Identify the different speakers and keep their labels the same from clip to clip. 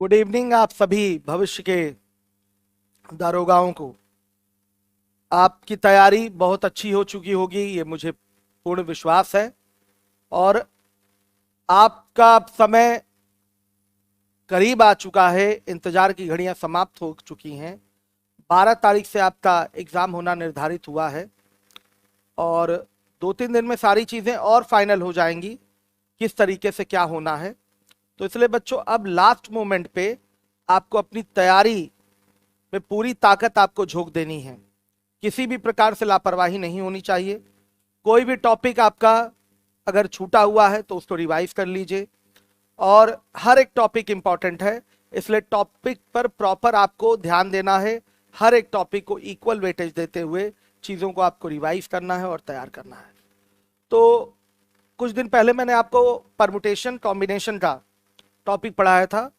Speaker 1: Good evening आप सभी भविष्य के दारोगाओं को। आपकी तैयारी बहुत अच्छी हो चुकी होगी, ये मुझे पूर्ण विश्वास है। और आपका अब समय करीब आ चुका है, इंतजार की घड़ियां समाप्त हो चुकी हैं। 12 तारीख से आपका एग्जाम होना निर्धारित हुआ है और 2-3 दिन में सारी चीजें और फाइनल हो जाएंगी किस तरीके से क्या होना है। तो इसलिए बच्चों अब लास्ट मोमेंट पे आपको अपनी तैयारी में पूरी ताकत आपको झोंक देनी है। किसी भी प्रकार से लापरवाही नहीं होनी चाहिए। कोई भी टॉपिक आपका अगर छूटा हुआ है तो उसको रिवाइज कर लीजिए। और हर एक टॉपिक इंपॉर्टेंट है, इसलिए टॉपिक पर प्रॉपर आपको ध्यान देना है। हर एक टॉपिक को इक्वल वेटेज देते हुए चीज़ों को आपको रिवाइज करना है और तैयार करना है। तो कुछ दिन पहले मैंने आपको परमुटेशन कॉम्बिनेशन का टॉपिक पढ़ाया था।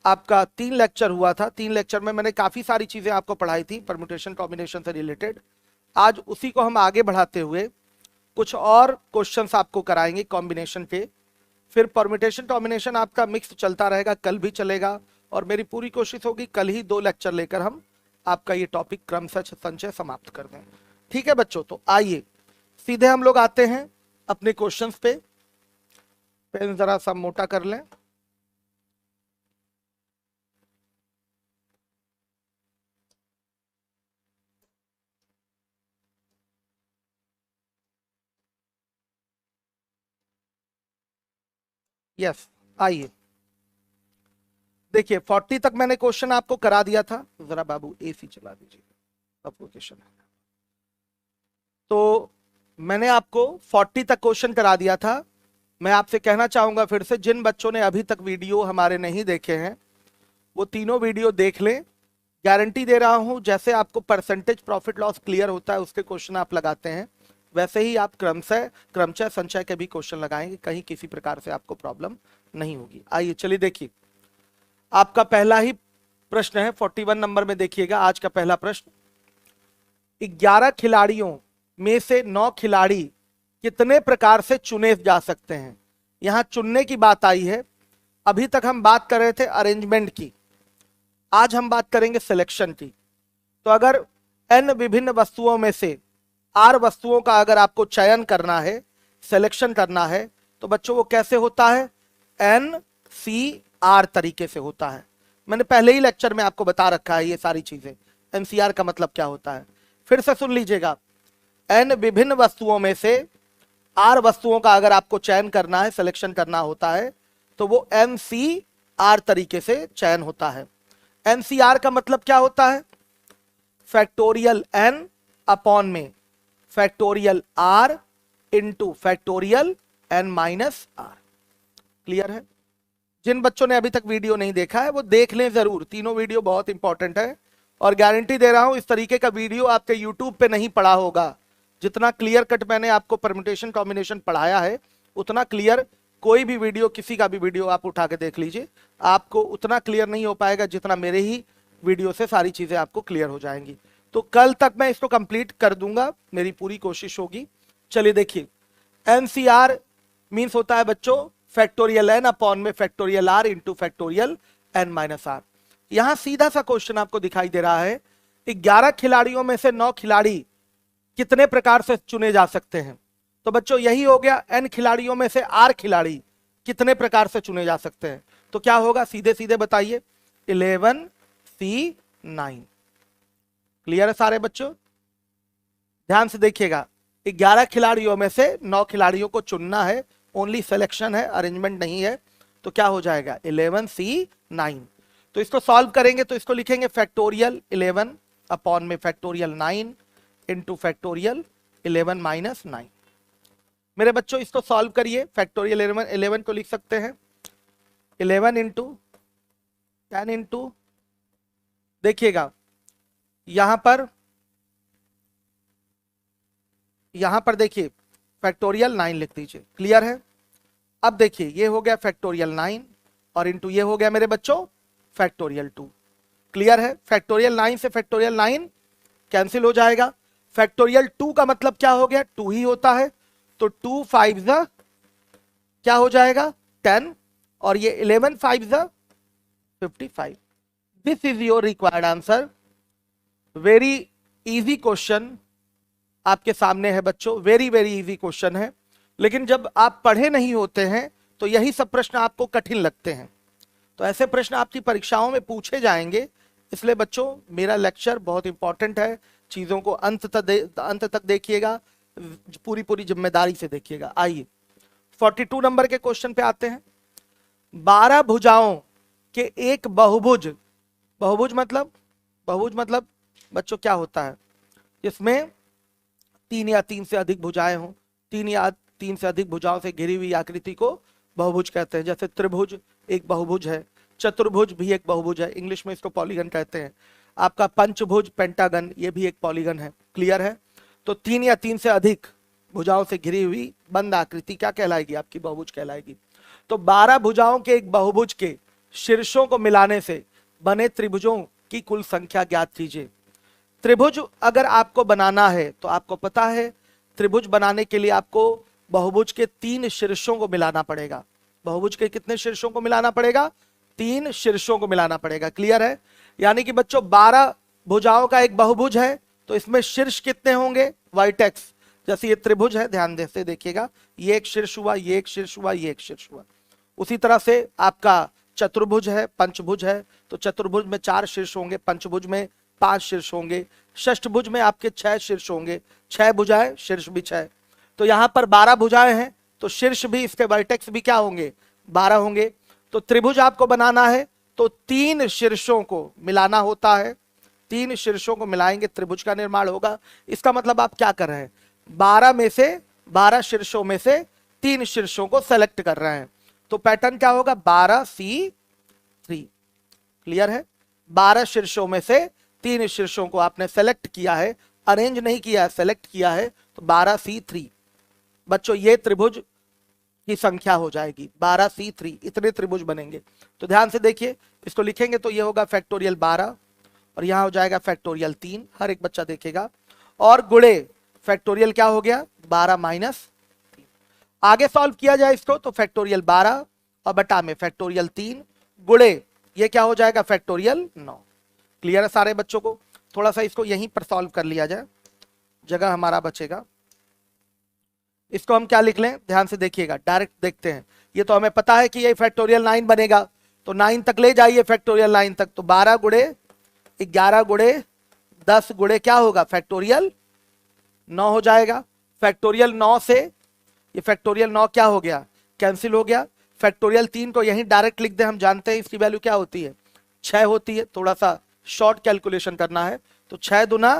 Speaker 1: आपका 3 लेक्चर हुआ था। 3 लेक्चर में मैंने काफ़ी सारी चीज़ें आपको पढ़ाई थी परम्यूटेशन कॉम्बिनेशन से रिलेटेड। आज उसी को हम आगे बढ़ाते हुए कुछ और क्वेश्चंस आपको कराएंगे कॉम्बिनेशन के। फिर परम्यूटेशन कॉम्बिनेशन आपका मिक्स चलता रहेगा, कल भी चलेगा। और मेरी पूरी कोशिश होगी कल ही 2 लेक्चर लेकर हम आपका ये टॉपिक क्रमशः संचय समाप्त कर दें। ठीक है बच्चों, तो आइए सीधे हम लोग आते हैं अपने क्वेश्चंस पे। पेन जरा सा मोटा कर लें। यस, आइए देखिए 40 तक मैंने क्वेश्चन आपको करा दिया था। जरा बाबू एसी चला दीजिए, एप्लीकेशन है। तो मैंने आपको 40 तक क्वेश्चन करा दिया था। मैं आपसे कहना चाहूंगा फिर से, जिन बच्चों ने अभी तक वीडियो हमारे नहीं देखे हैं वो तीनों वीडियो देख लें। गारंटी दे रहा हूं, जैसे आपको परसेंटेज प्रॉफिट लॉस क्लियर होता है उसके क्वेश्चन आप लगाते हैं, वैसे ही आप क्रमशः संचय के भी क्वेश्चन लगाएंगे। कहीं किसी प्रकार से आपको प्रॉब्लम नहीं होगी। आइए चलिए देखिए, आपका पहला ही प्रश्न है 41 नंबर में। देखिएगा आज का पहला प्रश्न, 11 खिलाड़ियों में से 9 खिलाड़ी कितने प्रकार से चुने जा सकते हैं। यहां चुनने की बात आई है। अभी तक हम बात कर रहे थे अरेंजमेंट की, आज हम बात करेंगे सिलेक्शन की। तो अगर n विभिन्न वस्तुओं में से r वस्तुओं का अगर आपको चयन करना है, सिलेक्शन करना है, तो बच्चों वो कैसे होता है? NCR तरीके से होता है। मैंने पहले ही लेक्चर में आपको बता रखा है ये सारी चीजें। NCR का मतलब क्या होता है, फिर से सुन लीजिएगा। n विभिन्न वस्तुओं में से r वस्तुओं का अगर आपको चयन करना है, सिलेक्शन करना होता है, तो वो NCR तरीके से चयन होता है। NCR का मतलब क्या होता है? फैक्टोरियल n अपॉन में factorial r into factorial n minus r। Clear है? जिन बच्चों ने अभी तक वीडियो नहीं देखा है वो देख लें जरूर, तीनों वीडियो बहुत इंपॉर्टेंट है। और गारंटी दे रहा हूं इस तरीके का वीडियो आपके यूट्यूब पे नहीं पड़ा होगा। जितना क्लियर कट मैंने आपको परम्यूटेशन कॉम्बिनेशन पढ़ाया है, उतना क्लियर कोई भी वीडियो, किसी का भी वीडियो आप उठा के देख लीजिए, आपको उतना क्लियर नहीं हो पाएगा जितना मेरे ही वीडियो से सारी चीजें आपको क्लियर हो जाएंगी। तो कल तक मैं इसको कंप्लीट कर दूंगा, मेरी पूरी कोशिश होगी। चलिए देखिए, एनसीआर मीन्स होता है बच्चों फैक्टोरियल n अपॉन में factorial r into factorial n minus r। यहां सीधा सा क्वेश्चन आपको दिखाई दे रहा है, 11 खिलाड़ियों में से 9 खिलाड़ी कितने प्रकार से चुने जा सकते हैं। तो बच्चों यही हो गया, n खिलाड़ियों में से r खिलाड़ी कितने प्रकार से चुने जा सकते हैं। तो क्या होगा, सीधे सीधे बताइए, 11C9। क्लियर है सारे बच्चों? ध्यान से देखिएगा, 11 खिलाड़ियों में से 9 खिलाड़ियों को चुनना है, ओनली सिलेक्शन है, अरेंजमेंट नहीं है। तो क्या हो जाएगा, 11C9। तो इसको सॉल्व करेंगे तो इसको लिखेंगे फैक्टोरियल 11 अपॉन में फैक्टोरियल 9 इंटू फैक्टोरियल 11 माइनस 9। मेरे बच्चों इसको सॉल्व करिए। फैक्टोरियल 11 को लिख सकते हैं 11 इंटू 10 इंटू, देखिएगा यहां पर देखिए फैक्टोरियल 9 लिख दीजिए। क्लियर है? अब देखिए ये हो गया फैक्टोरियल 9 और इंटू ये हो गया मेरे बच्चों फैक्टोरियल 2। क्लियर है? फैक्टोरियल 9 से फैक्टोरियल 9 कैंसिल हो जाएगा। फैक्टोरियल 2 का मतलब क्या हो गया, 2 ही होता है। तो 2 5 क्या हो जाएगा, 10। और ये 11 5 55। This is your required answer. Very easy question आपके सामने है बच्चों, वेरी वेरी इजी क्वेश्चन है। लेकिन जब आप पढ़े नहीं होते हैं तो यही सब प्रश्न आपको कठिन लगते हैं। तो ऐसे प्रश्न आपकी परीक्षाओं में पूछे जाएंगे। इसलिए बच्चों मेरा लेक्चर बहुत इंपॉर्टेंट है, चीजों को अंत तक देखिएगा, पूरी पूरी जिम्मेदारी से देखिएगा। आइए 42 नंबर के क्वेश्चन पे आते हैं। 12 भुजाओं के एक बहुभुज, बहुभुज मतलब बच्चों क्या होता है, जिसमें 3 या 3 से अधिक भुजाएं हों, 3 या 3 से अधिक भुजाओं से घिरी हुई आकृति को बहुभुज कहते हैं। जैसे त्रिभुज एक बहुभुज है, चतुर्भुज भी एक बहुभुज है, इंग्लिश में इसको पॉलीगन कहते हैं। आपका पंचभुज पेंटागन ये भी एक पॉलीगन है। क्लियर है? तो 3 या 3 से अधिक भुजाओं से घिरी हुई बंद आकृति क्या कहलाएगी? आपकी बहुभुज कहलाएगी। तो 12 भुजाओं के एक बहुभुज के शीर्षों को मिलाने से बने त्रिभुजों की कुल संख्या ज्ञात कीजिए। त्रिभुज अगर आपको बनाना है तो आपको पता है त्रिभुज बनाने के लिए आपको बहुभुज के 3 शीर्षों को मिलाना पड़ेगा। बहुभुज के कितने शीर्षों को मिलाना पड़ेगा? 3 शीर्षों को मिलाना पड़ेगा। क्लियर है? यानी कि बच्चों 12 भुजाओं का एक बहुभुज है तो इसमें शीर्ष कितने होंगे? वर्टेक्स। जैसे ये त्रिभुज है, ध्यान से देखिएगा, ये एक शीर्ष हुआ, ये एक शीर्ष हुआ, ये एक शीर्ष हुआ। उसी तरह से आपका चतुर्भुज है, पंचभुज है, तो चतुर्भुज में 4 शीर्ष होंगे, पंचभुज में 5 शीर्ष होंगे, षष्ठभुज में आपके 6 शीर्ष होंगे, 6 भुजाएं, शीर्ष भी 6। तो यहां पर 12 भुजाएं हैं तो शीर्ष भी, इसके वर्टेक्स भी क्या होंगे? 12 होंगे। तो त्रिभुज आपको बनाना है तो 3 शीर्षों को मिलाना होता है। 3 शीर्षों को मिलाएंगे त्रिभुज का निर्माण होगा। इसका मतलब आप क्या कर रहे हैं? 12 शीर्षों में से 3 शीर्षों को सेलेक्ट कर रहे हैं। तो पैटर्न क्या होगा? 12C3। क्लियर है? 12 शीर्षों में से 3 शीर्षों को आपने सेलेक्ट किया है, अरेंज नहीं किया है, सेलेक्ट किया है, तो 12C3। बच्चों ये त्रिभुज की संख्या हो जाएगी 12C3। इतने त्रिभुज बनेंगे। तो ध्यान से देखिए, इसको लिखेंगे तो ये होगा फैक्टोरियल 12 और यहां हो जाएगा फैक्टोरियल 3। हर एक बच्चा देखेगा। और गुणे फैक्टोरियल क्या हो गया? 12 माइनस। आगे सॉल्व किया जाए इसको तो फैक्टोरियल 12 और बटा में फैक्टोरियल 3 गुणे ये क्या हो जाएगा? फैक्टोरियल 9। क्लियर है सारे बच्चों को? थोड़ा सा इसको यहीं पर सॉल्व कर लिया जाए, जगह हमारा बचेगा। इसको हम क्या लिख लें? ध्यान से देखिएगा, डायरेक्ट देखते हैं। ये तो हमें पता है कि ये फैक्टोरियल 9 बनेगा, तो 9 तक ले जाइए, फैक्टोरियल 9 तक। तो 12 गुणे 11 गुणे 10 गुणे क्या होगा? फैक्टोरियल 9 हो जाएगा। फैक्टोरियल 9 से ये फैक्टोरियल 9 क्या हो गया? कैंसिल हो गया। फैक्टोरियल 3 को यहीं डायरेक्ट लिख दे, हम जानते हैं इसकी वैल्यू क्या होती है? 6 होती है। थोड़ा सा शॉर्ट कैलकुलेशन करना है तो 6 दूना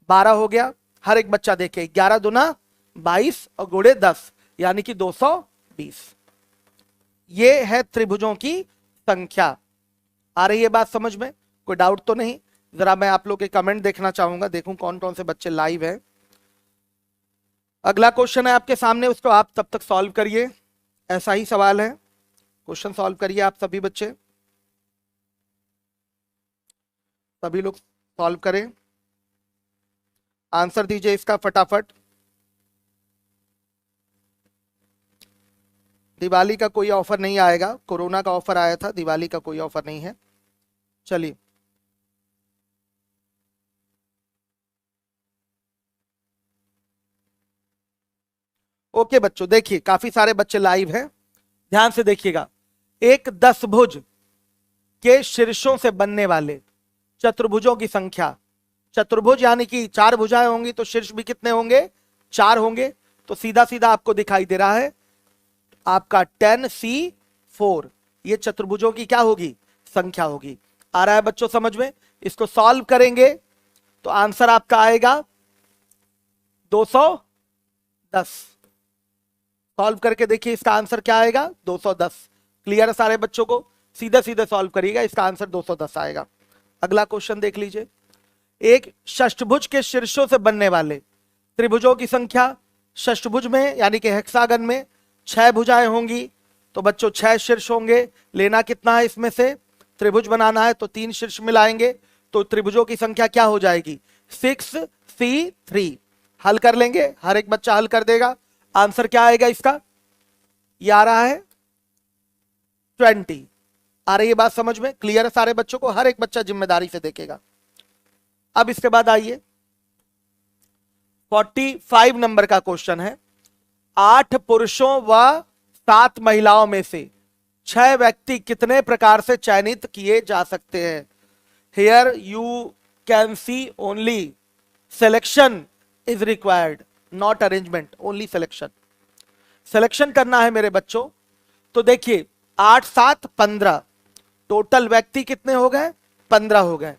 Speaker 1: 12 हो गया। हर एक बच्चा देखे, 11 दूना 22 और गुणे 10 यानी कि 220। ये है त्रिभुजों की संख्या। आ रही है बात समझ में? कोई डाउट तो नहीं? जरा मैं आप लोग के कमेंट देखना चाहूंगा, देखूं कौन कौन से बच्चे लाइव हैं। अगला क्वेश्चन है आपके सामने, उसको आप तब तक सॉल्व करिए। ऐसा ही सवाल है, क्वेश्चन सॉल्व करिए आप सभी बच्चे, सभी लोग सॉल्व करें, आंसर दीजिए इसका फटाफट। दिवाली का कोई ऑफर नहीं आएगा, कोरोना का ऑफर आया था, दिवाली का कोई ऑफर नहीं है। चलिए ओके बच्चों, देखिए काफी सारे बच्चे लाइव हैं, ध्यान से देखिएगा। एक 10 भुज के शीर्षों से बनने वाले चतुर्भुजों की संख्या। चतुर्भुज यानी कि 4 भुजाएं होंगी तो शीर्ष भी कितने होंगे? 4 होंगे। तो सीधा सीधा आपको दिखाई दे रहा है आपका 10C4 ये चतुर्भुजों की क्या होगी? संख्या होगी। आ रहा है बच्चों समझ में? इसको सॉल्व करेंगे तो आंसर आपका आएगा 210। सॉल्व करके देखिए इसका आंसर क्या आएगा? 210। क्लियर है सारे बच्चों को? सीधे सीधे सॉल्व करिएगा, इसका आंसर 210 आएगा। अगला क्वेश्चन देख लीजिए। एक षष्ठभुज के शीर्षों से बनने वाले त्रिभुजों की संख्या। षष्ठभुज में यानी कि हेक्सागन में 6 भुजाएं होंगी तो बच्चों 6 शीर्ष होंगे। लेना कितना है इसमें से? त्रिभुज बनाना है तो 3 शीर्ष मिलाएंगे तो त्रिभुजों की संख्या क्या हो जाएगी? 6C3। हल कर लेंगे, हर एक बच्चा हल कर देगा। आंसर क्या आएगा इसका? ये आ रहा है 20। आ रही है बात समझ में? क्लियर है सारे बच्चों को? हर एक बच्चा जिम्मेदारी से देखेगा। अब इसके बाद आइए 45 नंबर का क्वेश्चन है। 8 पुरुषों व 7 महिलाओं में से 6 व्यक्ति कितने प्रकार से चयनित किए जा सकते हैं? Here you can see only selection is required, not arrangement, only selection. Selection करना है मेरे बच्चों। तो देखिए 8 7 15, टोटल व्यक्ति कितने हो गए? 15 हो गए।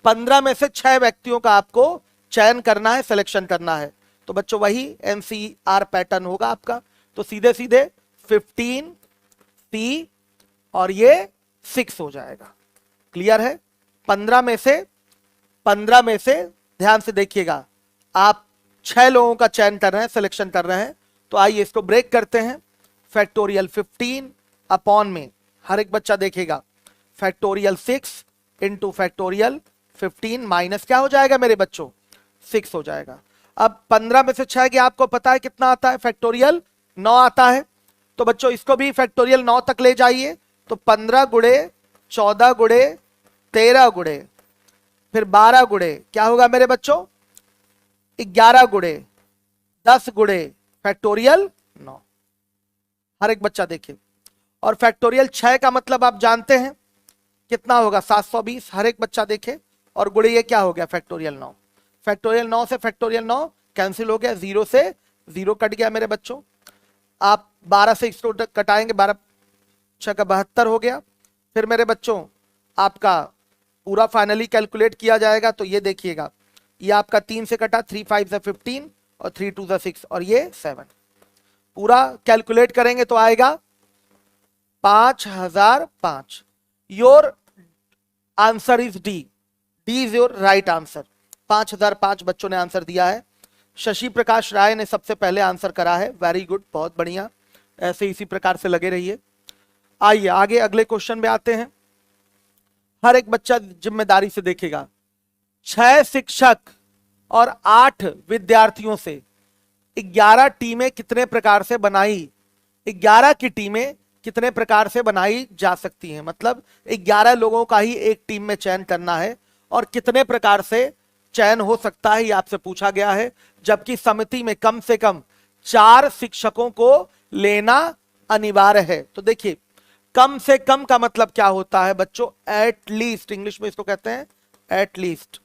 Speaker 1: 15 में से 6 व्यक्तियों का आपको चयन करना है, सिलेक्शन करना है। तो बच्चों वही एनसीआर पैटर्न होगा आपका। तो सीधे सीधे 15 सी और ये 6 हो जाएगा। क्लियर है? 15 में से ध्यान से देखिएगा, आप 6 लोगों का चयन कर रहे हैं, सिलेक्शन कर रहे हैं। तो आइए इसको ब्रेक करते हैं। फैक्टोरियल 15 अपॉन में हर एक बच्चा देखेगा फैक्टोरियल 6 इंटू फैक्टोरियल 15 माइनस क्या हो जाएगा मेरे बच्चों? 6 हो जाएगा। अब 15 में से 6 गया, आपको पता है कितना आता है? फैक्टोरियल 9 आता है। तो बच्चों इसको भी फैक्टोरियल 9 तक ले जाइए। तो 15 गुणे 14 गुणे 13 गुणे फिर 12 गुणे क्या होगा मेरे बच्चों? 11 गुणे 10 गुणे फैक्टोरियल 9। हर एक बच्चा देखिए। और फैक्टोरियल 6 का मतलब आप जानते हैं कितना होगा? 720। हर एक बच्चा देखे। और गुणे ये क्या हो गया? फैक्टोरियल 9। फैक्टोरियल 9 से फैक्टोरियल 9 कैंसिल हो गया, 0 से 0 कट गया मेरे बच्चों। आप 12 से इसको कटाएंगे, 12 6 का 72 हो गया। फिर मेरे बच्चों आपका पूरा फाइनली कैलकुलेट किया जाएगा। तो ये देखिएगा, ये आपका 3 से कटा, 3 5 से 15 और 3 2 से 6 और ये 7। पूरा कैलकुलेट करेंगे तो आएगा 5005। Your answer is D. D is your right answer. 5005 बच्चों ने आंसर दिया है। शशि प्रकाश राय ने सबसे पहले आंसर करा है। वेरी गुड, बहुत बढ़िया। ऐसे इसी प्रकार से लगे रहिए। आइए आगे अगले क्वेश्चन में आते हैं। हर एक बच्चा जिम्मेदारी से देखेगा। 6 शिक्षक और 8 विद्यार्थियों से 11 टीमें कितने प्रकार से बनाई? 11 की टीमें कितने प्रकार से बनाई जा सकती हैं? मतलब 11 लोगों का ही एक टीम में चयन करना है और कितने प्रकार से चयन हो सकता है ये आपसे पूछा गया है। जबकि समिति में कम से कम 4 शिक्षकों को लेना अनिवार्य है। तो देखिए कम से कम का मतलब क्या होता है बच्चों? एट लीस्ट, इंग्लिश में इसको कहते हैं एट लीस्ट।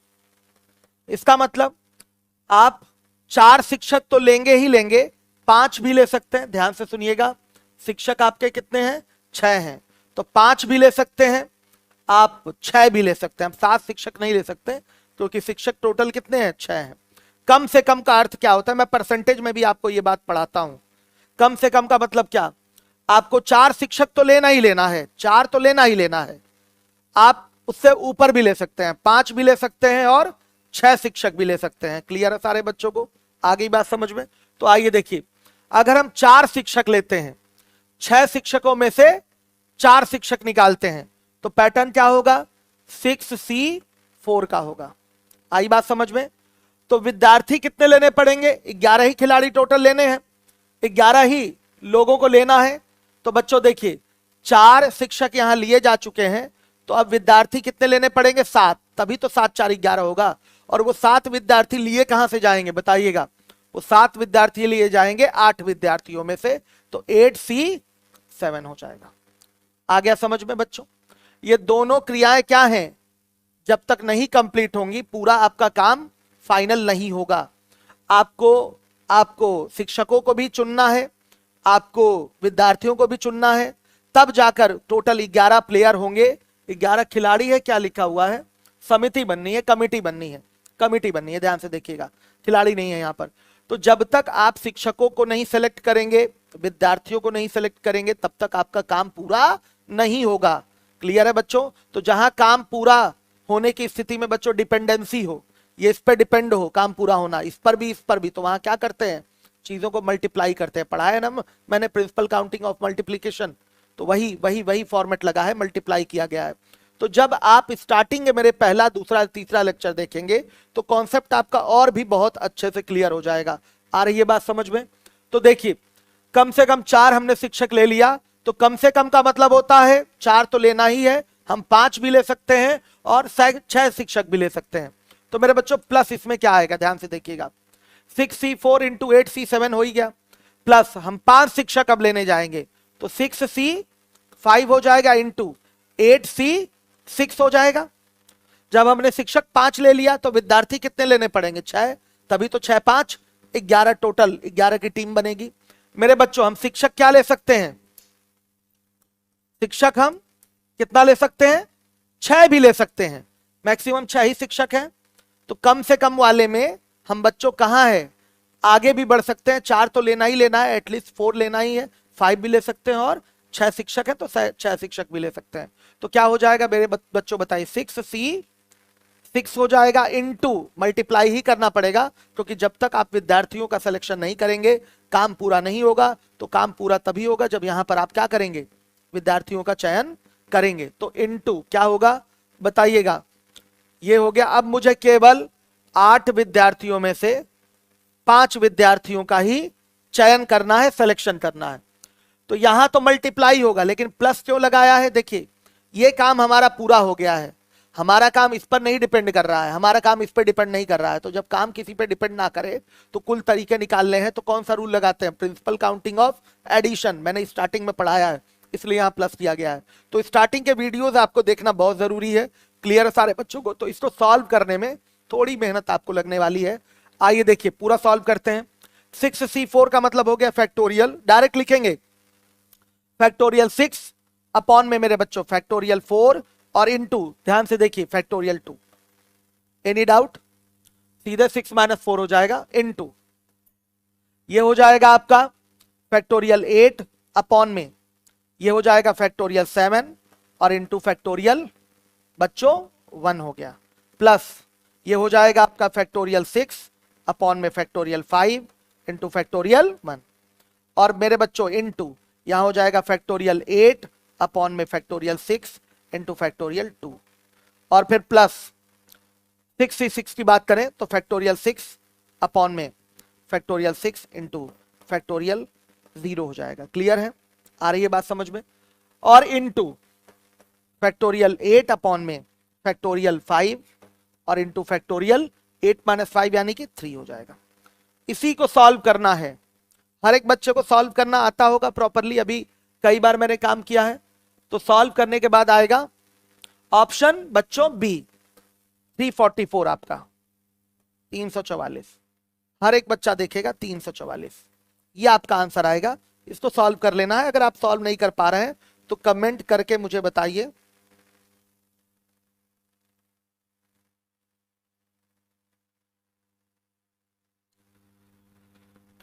Speaker 1: इसका मतलब आप 4 शिक्षक तो लेंगे ही लेंगे, 5 भी ले सकते हैं। ध्यान से सुनिएगा, शिक्षक आपके कितने हैं? 6 हैं। तो 5 भी ले सकते हैं, आप 6 भी ले सकते हैं। हम 7 शिक्षक नहीं ले सकते क्योंकि शिक्षक टोटल कितने हैं? 6 हैं। कम से कम का अर्थ क्या होता है? मैं परसेंटेज में भी आपको यह बात पढ़ाता हूं। कम से कम का मतलब क्या? आपको 4 शिक्षक तो लेना ही लेना है, 4 तो लेना ही लेना है। आप उससे ऊपर भी ले सकते हैं, 5 भी ले सकते हैं और 6 शिक्षक भी ले सकते हैं। क्लियर है सारे बच्चों को? आ गई बात समझ में? तो आइए देखिए, अगर हम 4 शिक्षक लेते हैं, 6 शिक्षकों में से 4 शिक्षक निकालते हैं तो पैटर्न क्या होगा? 6C4 का होगा। आई बात समझ में? तो विद्यार्थी कितने लेने पड़ेंगे? 11 ही खिलाड़ी टोटल लेने हैं, 11 ही लोगों को लेना है। तो बच्चों देखिए 4 शिक्षक यहां लिए जा चुके हैं, तो अब विद्यार्थी कितने लेने पड़ेंगे? 7। तभी तो 7 4 11 होगा। और वो 7 विद्यार्थी लिए कहां से जाएंगे बताइएगा? वो 7 विद्यार्थी लिए जाएंगे 8 विद्यार्थियों में से। तो 8C7 हो जाएगा। आ गया समझ में बच्चों? ये दोनों क्रियाएं क्या हैं? जब तक नहीं कंप्लीट होंगी पूरा आपका काम फाइनल नहीं होगा। आपको शिक्षकों को भी चुनना है, आपको विद्यार्थियों को भी चुनना है, तब जाकर टोटल 11 प्लेयर होंगे। 11 खिलाड़ी है, क्या लिखा हुआ है? समिति बननी है, कमिटी बननी है, कमिटी बननी है। ध्यान से देखिएगा, खिलाड़ी नहीं है यहां पर। तो जब तक आप शिक्षकों को नहीं सेलेक्ट करेंगे, विद्यार्थियों को नहीं सेलेक्ट करेंगे, तब तक आपका काम पूरा नहीं होगा। क्लियर है बच्चों? तो जहां काम पूरा होने की स्थिति में बच्चों डिपेंडेंसी हो, ये इस पर डिपेंड हो काम पूरा होना, इस पर भी, तो वहां क्या करते हैं? चीजों को मल्टीप्लाई करते हैं। पढ़ाया है ना मैंने प्रिंसिपल काउंटिंग ऑफ मल्टीप्लीकेशन, तो वही फॉर्मेट लगा है, मल्टीप्लाई किया गया है। तो जब आप स्टार्टिंग में मेरे पहला दूसरा तीसरा लेक्चर देखेंगे तो कॉन्सेप्ट आपका और भी बहुत अच्छे से क्लियर हो जाएगा। आ रही है बात समझ में? तो देखिए कम से कम 4 हमने शिक्षक ले लिया, तो तो कम से कम का मतलब होता है 4 तो लेना ही है, हम 5 भी ले सकते हैं और 6 शिक्षक भी ले सकते हैं। तो मेरे बच्चों प्लस इसमें क्या आएगा, ध्यान से देखिएगा, 6C4 इंटू 8C7 हो ही गया, प्लस हम 5 शिक्षक अब लेने जाएंगे तो 6C5 हो जाएगा इंटू 8C6 हो जाएगा। जब हमने शिक्षक 5 ले लिया तो विद्यार्थी कितने लेने पड़ेंगे, 6, तभी तो 6 5 11 टोटल 11 की टीम बनेगी। मेरे बच्चों हम शिक्षक क्या ले सकते हैं, शिक्षक हम कितना ले सकते हैं, 6 भी ले सकते हैं, मैक्सिमम 6 ही शिक्षक हैं। तो कम से कम वाले में हम बच्चों कहां है, आगे भी बढ़ सकते हैं, 4 तो लेना ही लेना है, एटलीस्ट 4 लेना ही है, 5 भी ले सकते हैं और 6 शिक्षक है तो 6 शिक्षक भी ले सकते हैं। तो क्या हो जाएगा मेरे बच्चों बताइए, 6C6 हो जाएगा इंटू मल्टीप्लाई ही करना पड़ेगा, क्योंकि जब तक आप विद्यार्थियों का सिलेक्शन नहीं करेंगे काम पूरा नहीं होगा। तो काम पूरा तभी होगा जब यहां पर आप क्या करेंगे, विद्यार्थियों का चयन करेंगे। तो इंटू क्या होगा बताइएगा, ये हो गया। अब मुझे केवल 8 विद्यार्थियों में से 5 विद्यार्थियों का ही चयन करना है, सिलेक्शन करना है। तो यहां तो मल्टीप्लाई होगा, लेकिन प्लस क्यों लगाया है, देखिए ये काम हमारा पूरा हो गया है, हमारा काम इस पर नहीं डिपेंड कर रहा है, हमारा काम इस पर डिपेंड नहीं कर रहा है। तो जब काम किसी पे डिपेंड ना करे तो कुल तरीके निकालने हैं, तो कौन सा रूल लगाते हैं, प्रिंसिपल काउंटिंग ऑफ एडिशन, मैंने स्टार्टिंग में पढ़ाया है इसलिए यहां प्लस किया गया है। तो स्टार्टिंग के वीडियोस आपको देखना बहुत जरूरी है, क्लियर है सारे बच्चों को। तो इसको सॉल्व करने में थोड़ी मेहनत आपको लगने वाली है। आइए देखिए पूरा सॉल्व करते हैं। 6C4 का मतलब हो गया फैक्टोरियल, डायरेक्ट लिखेंगे फैक्टोरियल 6 अपॉन में मेरे बच्चों फैक्टोरियल 4 और इनटू, ध्यान से देखिए फैक्टोरियल 2। एनी डाउट, सीधे 6 - 4 हो जाएगा इनटू, ये हो जाएगा आपका फैक्टोरियल 8 अपॉन में ये हो जाएगा फैक्टोरियल 7 और इनटू फैक्टोरियल बच्चों 1 हो गया, प्लस ये हो जाएगा आपका फैक्टोरियल 6 अपॉन में फैक्टोरियल 5 इंटू फैक्टोरियल 1 और मेरे बच्चों इनटू यहां हो जाएगा फैक्टोरियल 8 अपॉन में फैक्टोरियल 6 इंटू फैक्टोरियल 2 और फिर प्लस 6 की बात करें तो फैक्टोरियल 6 अपॉन में फैक्टोरियल 6 इंटू फैक्टोरियल 0 हो जाएगा। क्लियर है, आ रही है बात समझ में। और इनटू फैक्टोरियल 8 अपॉन में फैक्टोरियल 5 और इनटू फैक्टोरियल 8 - 5 यानी कि 3 हो जाएगा। इसी को सॉल्व करना है, हर एक बच्चे को सॉल्व करना आता होगा प्रॉपरली, अभी कई बार मैंने काम किया है। तो सॉल्व करने के बाद आएगा ऑप्शन बच्चों बी 344, आपका 344, हर एक बच्चा देखेगा 344, ये आपका आंसर आएगा। इसको सॉल्व कर लेना है, अगर आप सॉल्व नहीं कर पा रहे हैं तो कमेंट करके मुझे बताइए।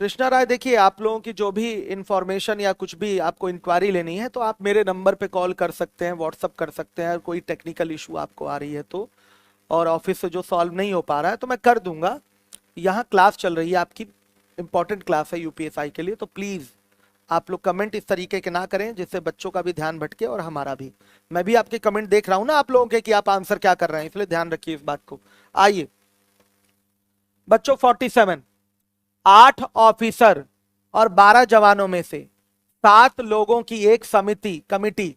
Speaker 1: कृष्णा राय, देखिए आप लोगों की जो भी इंफॉर्मेशन या कुछ भी आपको इंक्वायरी लेनी है तो आप मेरे नंबर पे कॉल कर सकते हैं, व्हाट्सअप कर सकते हैं, कोई टेक्निकल इशू आपको आ रही है तो, और ऑफिस से जो सॉल्व नहीं हो पा रहा है तो मैं कर दूंगा। यहाँ क्लास चल रही है आपकी, इंपॉर्टेंट क्लास है यूपीएसआई के लिए, तो प्लीज़ आप लोग कमेंट इस तरीके के ना करें जिससे बच्चों का भी ध्यान भटके और हमारा भी। मैं भी आपके कमेंट देख रहा हूँ ना आप लोगों के कि आप आंसर क्या कर रहे हैं, इसलिए ध्यान रखिए इस बात को। आइए बच्चों 47, 8 ऑफिसर और 12 जवानों में से 7 लोगों की एक कमिटी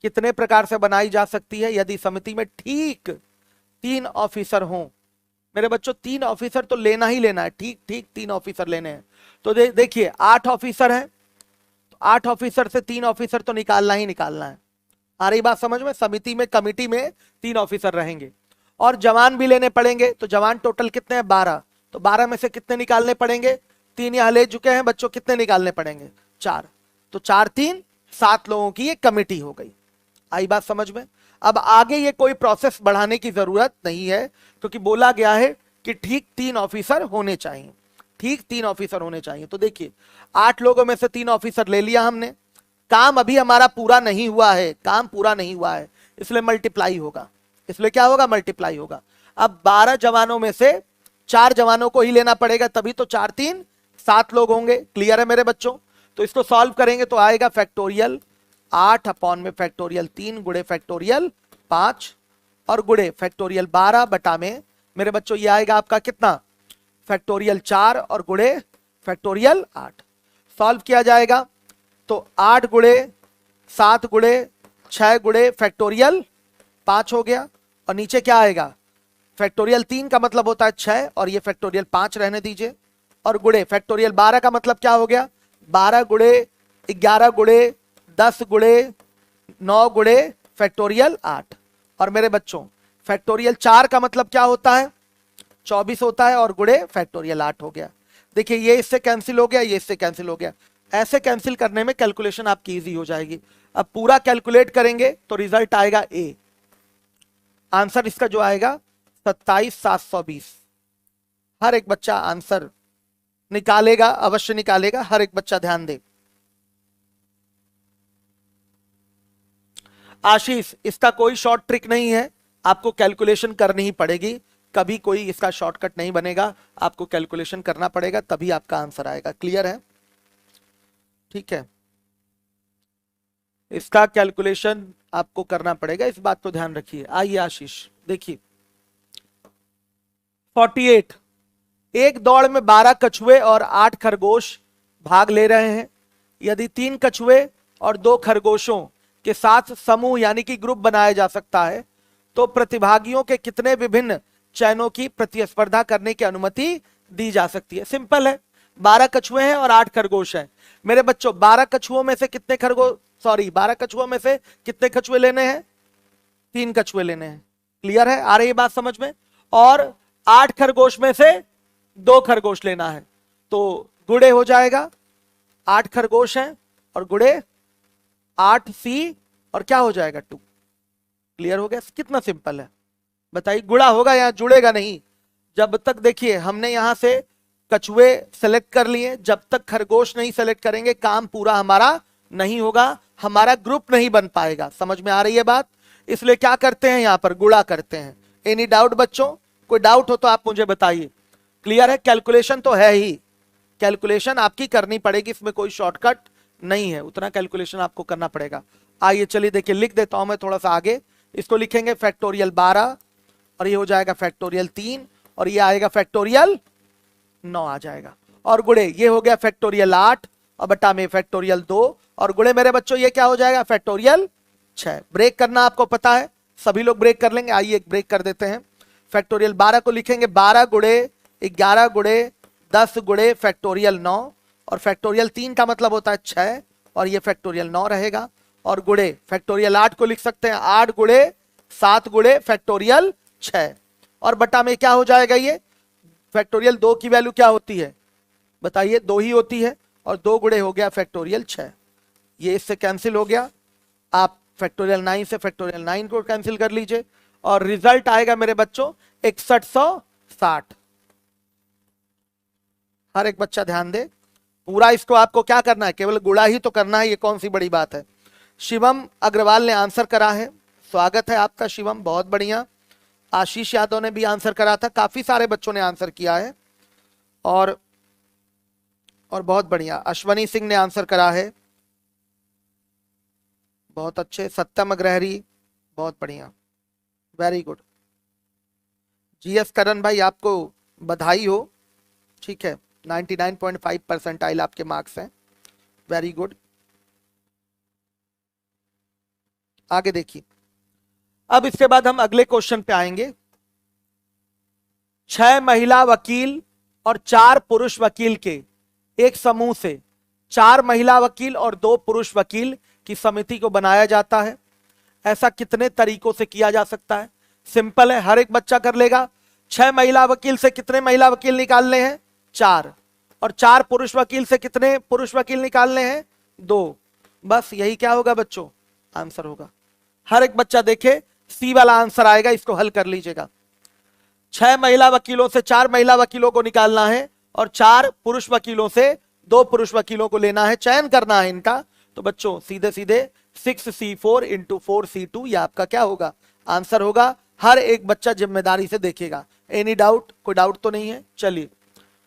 Speaker 1: कितने प्रकार से बनाई जा सकती है यदि समिति में ठीक 3 ऑफिसर हों। मेरे बच्चों 3 ऑफिसर तो लेना ही लेना है, ठीक 3 ऑफिसर लेने हैं। तो देखिए 8 ऑफिसर हैं, तो 8 ऑफिसर से 3 ऑफिसर तो निकालना ही निकालना है। आ रही बात समझ में, समिति में कमिटी में 3 ऑफिसर रहेंगे और जवान भी लेने पड़ेंगे। तो जवान टोटल कितने हैं, 12, तो 12 में से कितने निकालने पड़ेंगे, 3 यहां ले चुके हैं बच्चों, कितने निकालने पड़ेंगे, 4, तो 4 3 7 लोगों की एक कमेटी हो गई। आई बात समझ में। अब आगे ये कोई प्रोसेस बढ़ाने की जरूरत नहीं है, क्योंकि बोला गया है कि ठीक 3 ऑफिसर होने चाहिए, ठीक 3 ऑफिसर होने चाहिए। तो देखिए 8 लोगों में से 3 ऑफिसर ले लिया हमने, काम अभी हमारा पूरा नहीं हुआ है, काम पूरा नहीं हुआ है, इसलिए मल्टीप्लाई होगा, इसलिए क्या होगा, मल्टीप्लाई होगा। अब 12 जवानों में से 4 जवानों को ही लेना पड़ेगा, तभी तो 4 3 7 लोग होंगे। क्लियर है मेरे बच्चों। तो इसको सॉल्व करेंगे तो आएगा फैक्टोरियल 8 अपॉन में फैक्टोरियल 3 गुड़े फैक्टोरियल 5 और गुड़े फैक्टोरियल 12 बटा में मेरे बच्चों ये आएगा आपका कितना, फैक्टोरियल 4 और गुड़े फैक्टोरियल 8। सॉल्व किया जाएगा तो 8 गुड़े 7 गुणे 6 गुणे फैक्टोरियल 5 हो गया, और नीचे क्या आएगा, फैक्टोरियल 3 का मतलब होता है 6, और ये फैक्टोरियल 5 रहने दीजिए, और गुणे फैक्टोरियल 12 का मतलब क्या हो गया, 12 गुणे 11 गुणे 10 गुणे 9 गुणे फैक्टोरियल 8। और मेरे बच्चों फैक्टोरियल 4 का मतलब क्या होता है, 24 होता है, और गुणे फैक्टोरियल 8 हो गया। देखिए ये इससे कैंसिल हो गया, ये इससे कैंसिल हो गया। ऐसे कैंसिल करने में कैलकुलेशन आपकी इजी हो जाएगी। अब पूरा कैलकुलेट करेंगे तो रिजल्ट आएगा ए, आंसर इसका जो आएगा 27,720। हर एक बच्चा आंसर निकालेगा, अवश्य निकालेगा, हर एक बच्चा ध्यान दे। आशीष, इसका कोई शॉर्ट ट्रिक नहीं है, आपको कैलकुलेशन करनी ही पड़ेगी, कभी कोई इसका शॉर्टकट नहीं बनेगा, आपको कैलकुलेशन करना पड़ेगा तभी आपका आंसर आएगा। क्लियर है? ठीक है, इसका कैलकुलेशन आपको करना पड़ेगा, इस बात को ध्यान रखिए। आइए आशीष देखिए 48, एक दौड़ में 12 कछुए और 8 खरगोश भाग ले रहे हैं। यदि 3 कछुए और 2 खरगोशों के साथ समूह यानी कि ग्रुप बनाया जा सकता है तो प्रतिभागियों के कितने विभिन्न चयनों की प्रतिस्पर्धा करने की अनुमति दी जा सकती है। सिंपल है, 12 कछुए हैं और 8 खरगोश हैं। मेरे बच्चों 12 कछुओं में से कितने 12 कछुओं में से कितने कछुए लेने हैं, 3 कछुए लेने हैं। क्लियर है, आ रही है बात समझ में? और 8 खरगोश में से 2 खरगोश लेना है, तो गुणे हो जाएगा, 8 खरगोश हैं और गुणे 8C और क्या हो जाएगा 2। क्लियर हो गया? कितना सिंपल है बताइए, गुणा होगा या जुड़ेगा नहीं। जब तक देखिए हमने यहां से कछुए सेलेक्ट कर लिए, जब तक खरगोश नहीं सेलेक्ट करेंगे काम पूरा हमारा नहीं होगा, हमारा ग्रुप नहीं बन पाएगा। समझ में आ रही है बात? इसलिए क्या करते हैं, यहां पर गुणा करते हैं। एनी डाउट बच्चों? कोई डाउट हो तो आप मुझे बताइए। क्लियर है? कैलकुलेशन तो है ही, कैलकुलेशन आपकी करनी पड़ेगी, इसमें कोई शॉर्टकट नहीं है, उतना कैलकुलेशन आपको करना पड़ेगा। आइए चलिए देखिए, लिख देता हूं मैं थोड़ा सा आगे। इसको लिखेंगे फैक्टोरियल 12 और ये हो जाएगा फैक्टोरियल 3 और ये आएगा फैक्टोरियल 9 आ जाएगा, और गुणे ये हो गया फैक्टोरियल 8 और बटा में फैक्टोरियल 2 और गुणे मेरे बच्चों ये क्या हो जाएगा फैक्टोरियल 6। ब्रेक करना आपको पता है, सभी लोग ब्रेक कर लेंगे। आइए एक ब्रेक कर देते हैं। फैक्टोरियल 12 को लिखेंगे 12 गुणे 11 गुणे 10 गुणे फैक्टोरियल 9 और फैक्टोरियल 3 का मतलब होता है 6 और ये फैक्टोरियल 9 रहेगा, और गुणे फैक्टोरियल 8 को लिख सकते हैं 8 गुणे 7 गुणे फैक्टोरियल 6 और बटा में क्या हो जाएगा, ये फैक्टोरियल 2 की वैल्यू क्या होती है बताइए, 2 ही होती है, और 2 गुणे हो गया फैक्टोरियल 6। ये इससे कैंसिल हो गया, आप फैक्टोरियल 9 से फैक्टोरियल 9 को कैंसिल कर लीजिए और रिजल्ट आएगा मेरे बच्चों 6160। हर एक बच्चा ध्यान दे, पूरा इसको आपको क्या करना है, केवल गुणा ही तो करना है, ये कौन सी बड़ी बात है। शिवम अग्रवाल ने आंसर करा है, स्वागत है आपका शिवम, बहुत बढ़िया। आशीष यादव ने भी आंसर करा था, काफी सारे बच्चों ने आंसर किया है और बहुत बढ़िया। अश्वनी सिंह ने आंसर करा है, बहुत अच्छे। सत्यम अग्रहरी, बहुत बढ़िया, वेरी गुड। जीएस करण भाई आपको बधाई हो, ठीक है, 99.5 परसेंटाइल आपके मार्क्स हैं, वेरी गुड। आगे देखिए, अब इसके बाद हम अगले क्वेश्चन पे आएंगे। 6 महिला वकील और 4 पुरुष वकील के एक समूह से 4 महिला वकील और 2 पुरुष वकील की समिति को बनाया जाता है। ऐसा कितने तरीकों से किया जा सकता है? सिंपल है, हर एक बच्चा कर लेगा। 6 महिला वकील से कितने महिला वकील निकालने हैं? 4, और 4 पुरुष वकील से कितने पुरुष वकील निकालने हैं? 2। बस यही क्या होगा बच्चों, आंसर होगा। हर एक बच्चा देखे, सी वाला आंसर आएगा, इसको हल कर लीजिएगा। 6 महिला वकीलों से 4 महिला वकीलों को निकालना है और 4 पुरुष वकीलों से 2 पुरुष वकीलों को लेना है, चयन करना है इनका। तो बच्चों सीधे सीधे 6C4 इंटू 4C2 ये आपका क्या होगा, आंसर होगा। हर एक बच्चा जिम्मेदारी से देखेगा। Any doubt? कोई डाउट तो नहीं है? चलिए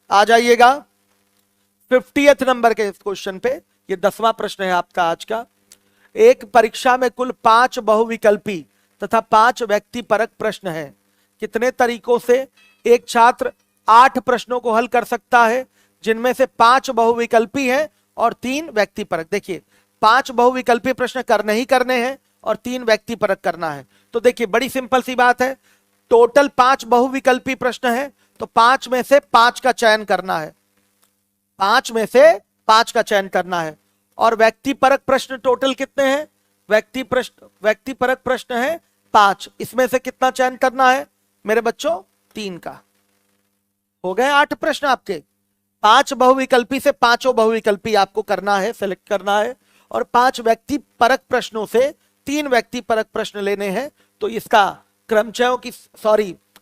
Speaker 1: आ जाइएगा 50th नंबर के क्वेश्चन पे। ये 10वां प्रश्न है आपका आज का। एक परीक्षा में कुल 5 बहुविकल्पी तथा 5 व्यक्तिपरक प्रश्न है। कितने तरीकों से एक छात्र 8 प्रश्नों को हल कर सकता है, जिनमें से 5 बहुविकल्पी हैं और 3 व्यक्तिपरक। देखिए 5 बहुविकल्पी प्रश्न करने ही करने हैं और 3 व्यक्ति परक करना है। तो देखिए बड़ी सिंपल सी बात है, टोटल 5 बहुविकल्पी प्रश्न है, तो 5 में से 5 का चयन करना है, 5 में से 5 का चयन करना है। और व्यक्ति परक प्रश्न टोटल कितने हैं? व्यक्ति परक प्रश्न है 5, इसमें से कितना चयन करना है मेरे बच्चों? 3 का। हो गए 8 प्रश्न आपके। 5 बहुविकल्पी से 5 बहुविकल्पी आपको करना है, सेलेक्ट करना है, और 5 व्यक्ति परक प्रश्नों से 3 व्यक्ति परक प्रश्न लेने हैं। तो इसका क्रमचयों की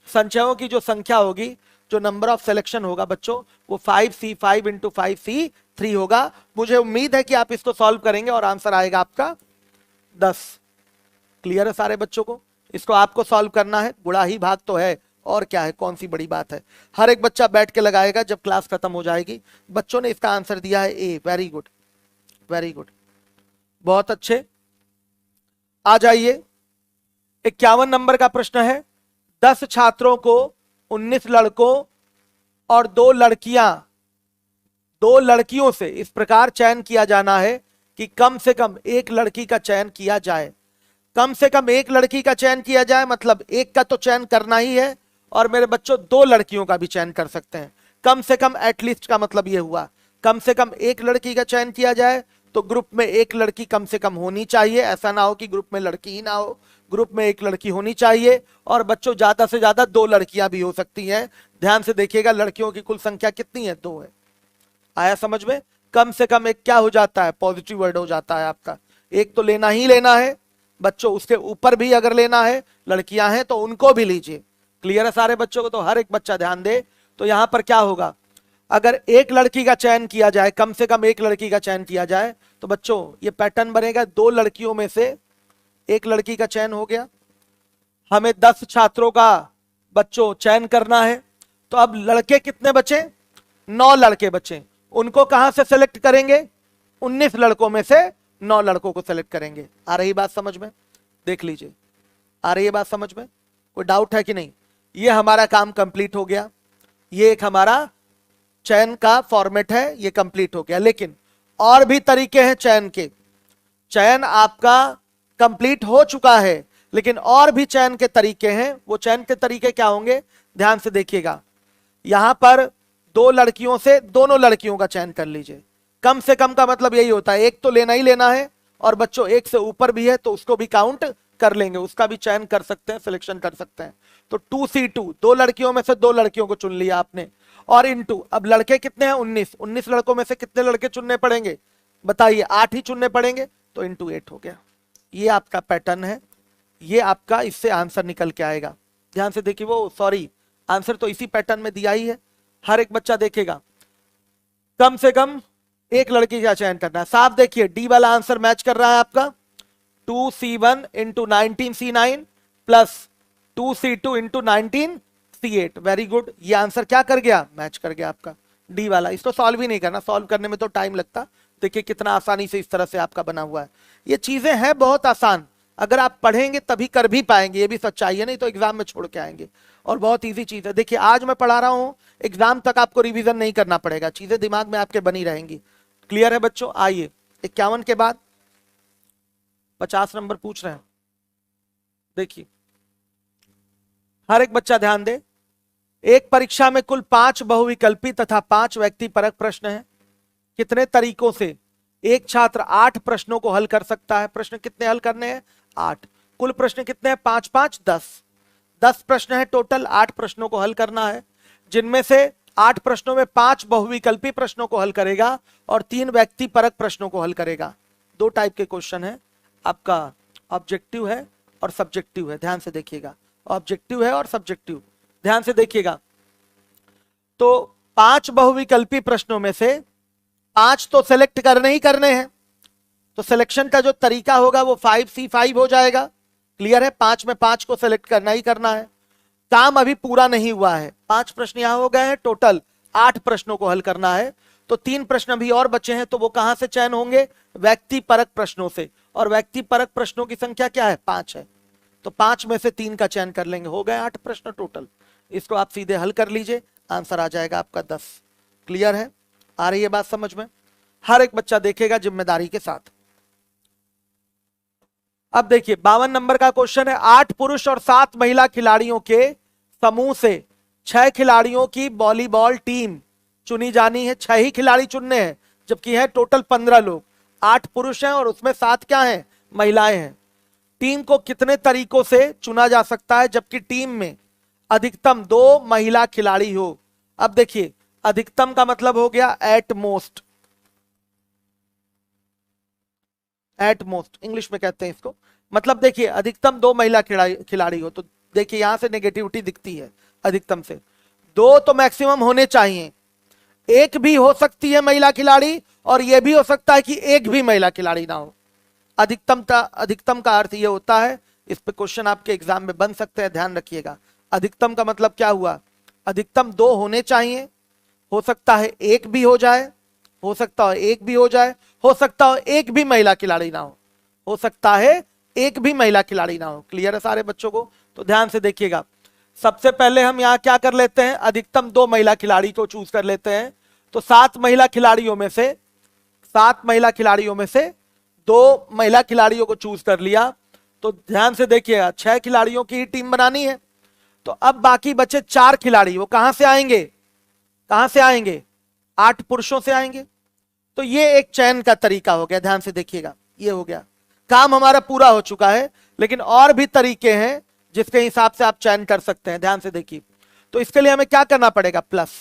Speaker 1: संचयों की जो संख्या होगी, जो नंबर ऑफ सिलेक्शन होगा बच्चों, वो 5C5 इंटू 5C3 होगा। मुझे उम्मीद है कि आप इसको सॉल्व करेंगे और आंसर आएगा आपका 10। क्लियर है सारे बच्चों को? इसको आपको सॉल्व करना है, गुणा ही भाग तो है, और क्या है, कौन सी बड़ी बात है। हर एक बच्चा बैठ के लगाएगा जब क्लास खत्म हो जाएगी। बच्चों ने इसका आंसर दिया है ए। वेरी गुड, वेरी गुड, बहुत अच्छे। आ जाइए, 51 नंबर का प्रश्न है। 10 छात्रों को 19 लड़कों और 2 लड़कियों से इस प्रकार चयन किया जाना है कि कम से कम एक लड़की का चयन किया जाए। कम से कम एक लड़की का चयन किया जाए मतलब एक का तो चयन करना ही है, और मेरे बच्चों 2 लड़कियों का भी चयन कर सकते हैं। कम से कम एटलीस्ट का मतलब यह हुआ कम से कम एक लड़की का चयन किया जाए, तो ग्रुप में एक लड़की कम से कम होनी चाहिए। ऐसा ना हो कि ग्रुप में लड़की ही ना हो, ग्रुप में एक लड़की होनी चाहिए। और बच्चों ज्यादा से ज्यादा 2 लड़कियां भी हो सकती हैं। ध्यान से देखिएगा, लड़कियों की कुल संख्या कितनी है? 2 है। आया समझ में? कम से कम एक क्या हो जाता है? पॉजिटिव वर्ड हो जाता है आपका। एक तो लेना ही लेना है बच्चों, उसके ऊपर भी अगर लेना है, लड़कियां हैं तो उनको भी लीजिए। क्लियर है सारे बच्चों को? तो हर एक बच्चा ध्यान दे। तो यहां पर क्या होगा, अगर एक लड़की का चयन किया जाए, कम से कम एक लड़की का चयन किया जाए, तो बच्चों ये पैटर्न बनेगा, 2 लड़कियों में से एक लड़की का चयन हो गया। हमें 10 छात्रों का बच्चों चयन करना है, तो अब लड़के कितने बचे? 9 लड़के बचे। उनको कहां से सेलेक्ट करेंगे? 19 लड़कों में से 9 लड़कों को सेलेक्ट करेंगे। आ रही बात समझ में? देख लीजिए, आ रही है बात समझ में? कोई डाउट है कि नहीं? ये हमारा काम कंप्लीट हो गया। ये एक हमारा चयन का फॉर्मेट है, ये कंप्लीट हो गया। लेकिन और भी तरीके हैं चयन के। चयन आपका कंप्लीट हो चुका है, लेकिन और भी चयन के तरीके हैं। वो चयन के तरीके क्या होंगे? ध्यान से देखिएगा। यहां पर 2 लड़कियों से दोनों लड़कियों का चयन कर लीजिए। कम से कम का मतलब यही होता है, एक तो लेना ही लेना है, और बच्चों एक से ऊपर भी है तो उसको भी काउंट कर लेंगे, उसका भी चयन कर सकते हैं, सिलेक्शन कर सकते हैं। तो 2C2, 2 लड़कियों में से 2 लड़कियों को चुन लिया आपने, और इनटू, अब लड़के कितने हैं? 19 लड़कों में से कितने लड़के चुनने पड़ेंगे बताइए? 8 ही चुनने पड़ेंगे, तो इंटू 8 हो गया। ये आपका पैटर्न है, ये आपका इससे आंसर निकल के आएगा। ध्यान से देखिए, वो सॉरी आंसर तो इसी पैटर्न में दिया ही है। हर एक बच्चा देखेगा, कम से कम एक लड़की का चयन करना है। साफ देखिए, डी वाला आंसर मैच कर रहा है आपका। 2C1 into 19C9 plus 2C2 into 19C8। Very good, ये आंसर क्या कर गया? मैच कर गया आपका डी वाला। इसको सॉल्व ही नहीं करना, सॉल्व करने में तो टाइम लगता। देखिए कितना आसानी से इस तरह से आपका बना हुआ है। ये चीजें हैं बहुत आसान, अगर आप पढ़ेंगे तभी कर भी पाएंगे, ये भी सच्चाई है, नहीं तो एग्जाम में छोड़ के आएंगे। और बहुत इजी चीज है। देखिए आज मैं पढ़ा रहा हूं, एग्जाम तक आपको रिवीजन नहीं करना पड़ेगा, चीजें दिमाग में आपके बनी रहेंगी। क्लियर है बच्चों? आइए 51 के बाद 50 नंबर पूछ रहे हैं। देखिए हर एक बच्चा ध्यान दे। एक परीक्षा में कुल 5 बहुविकल्पी तथा 5 व्यक्ति परक प्रश्न है। कितने तरीकों से एक छात्र 8 प्रश्नों को हल कर सकता है? प्रश्न कितने हल करने हैं? 8। कुल प्रश्न कितने हैं? 5 5 10 प्रश्न है टोटल। 8 प्रश्नों को हल करना है, जिनमें से 8 प्रश्नों में 5 बहुविकल्पी प्रश्नों को हल करेगा और 3 व्यक्ति परक प्रश्नों को हल करेगा। 2 टाइप के क्वेश्चन है आपका, ऑब्जेक्टिव है और सब्जेक्टिव है। ध्यान से देखिएगा, ऑब्जेक्टिव है और सब्जेक्टिव। ध्यान से देखिएगा, तो 5 बहुविकल्पी प्रश्नों में से 5 तो सेलेक्ट करने ही करने हैं, तो सिलेक्शन का जो तरीका होगा वो 5C5 हो जाएगा। क्लियर है? 5 में 5 को सेलेक्ट करना ही करना है। काम अभी पूरा नहीं हुआ है, 5 प्रश्न यहां हो गए हैं, टोटल 8 प्रश्नों को हल करना है। तो 3 प्रश्न अभी और बचे हैं, तो वो कहां से चयन होंगे? व्यक्ति परक प्रश्नों से। और व्यक्ति परक प्रश्नों की संख्या क्या है? 5 है, तो 5 में से 3 का चयन कर लेंगे। हो गए 8 प्रश्न टोटल। इसको आप सीधे हल कर लीजिए, आंसर आ जाएगा आपका 10। क्लियर है? आ रही है बात समझ में? हर एक बच्चा देखेगा जिम्मेदारी के साथ। अब देखिए 52 नंबर का क्वेश्चन है, 8 पुरुष और 7 महिला खिलाड़ियों के समूह से 6 खिलाड़ियों की वॉलीबॉल टीम चुनी जानी है। 6 ही खिलाड़ी चुनने हैं, जबकि है टोटल 15 लोग। 8 पुरुष हैं और उसमें 7 क्या हैं, महिलाएं हैं। टीम को कितने तरीकों से चुना जा सकता है जबकि टीम में अधिकतम 2 महिला खिलाड़ी हो? अब देखिए अधिकतम का मतलब हो गया at most, at most English में कहते हैं इसको। मतलब देखिए अधिकतम 2 महिला खिलाड़ी हो, तो देखिए यहां से नेगेटिविटी दिखती है। अधिकतम से 2 तो मैक्सिमम होने चाहिए, एक भी हो सकती है महिला खिलाड़ी और यह भी हो सकता है कि एक भी महिला खिलाड़ी ना हो। अधिकतम का अर्थ यह होता है, इस पे क्वेश्चन आपके एग्जाम में बन सकते हैं, ध्यान रखिएगा। अधिकतम का मतलब क्या हुआ, अधिकतम 2 होने चाहिए, हो सकता है एक भी हो जाए, हो सकता है एक भी हो जाए, हो सकता है एक भी महिला खिलाड़ी ना हो सकता है एक भी महिला खिलाड़ी ना हो। क्लियर है सारे बच्चों को? तो ध्यान से देखिएगा। सबसे पहले हम यहां क्या कर लेते हैं, अधिकतम 2 महिला खिलाड़ी को चूज कर लेते हैं। तो 7 महिला खिलाड़ियों में से 2 महिला खिलाड़ियों को चूज कर लिया। तो ध्यान से देखिएगा 6 खिलाड़ियों की ही टीम बनानी है। तो अब बाकी बचे 4 खिलाड़ी, वो कहां से आएंगे, कहां से आएंगे, 8 पुरुषों से आएंगे। तो ये एक चयन का तरीका हो गया, ध्यान से देखिएगा। ये हो गया, काम हमारा पूरा हो चुका है, लेकिन और भी तरीके हैं जिसके हिसाब से आप चयन कर सकते हैं। ध्यान से देखिए, तो इसके लिए हमें क्या करना पड़ेगा, प्लस।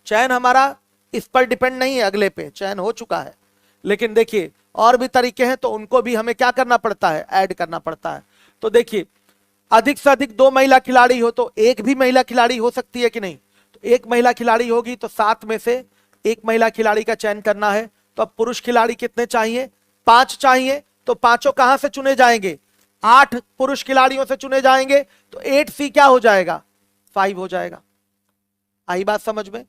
Speaker 1: चयन हमारा इस पर डिपेंड नहीं है, अगले पे चयन हो चुका है, लेकिन देखिए और भी तरीके हैं, तो उनको भी हमें क्या करना पड़ता है, ऐड करना पड़ता है। तो देखिए अधिक से अधिक 2 महिला खिलाड़ी हो तो एक भी महिला खिलाड़ी हो सकती है कि नहीं, तो एक महिला खिलाड़ी होगी, तो 7 में से एक महिला खिलाड़ी का चयन करना है। तो अब पुरुष खिलाड़ी कितने चाहिए, 5 चाहिए। तो पांचों कहां से चुने जाएंगे, 8 पुरुष खिलाड़ियों से चुने जाएंगे। तो 8C क्या हो जाएगा, 5 हो जाएगा। आई बात समझ में?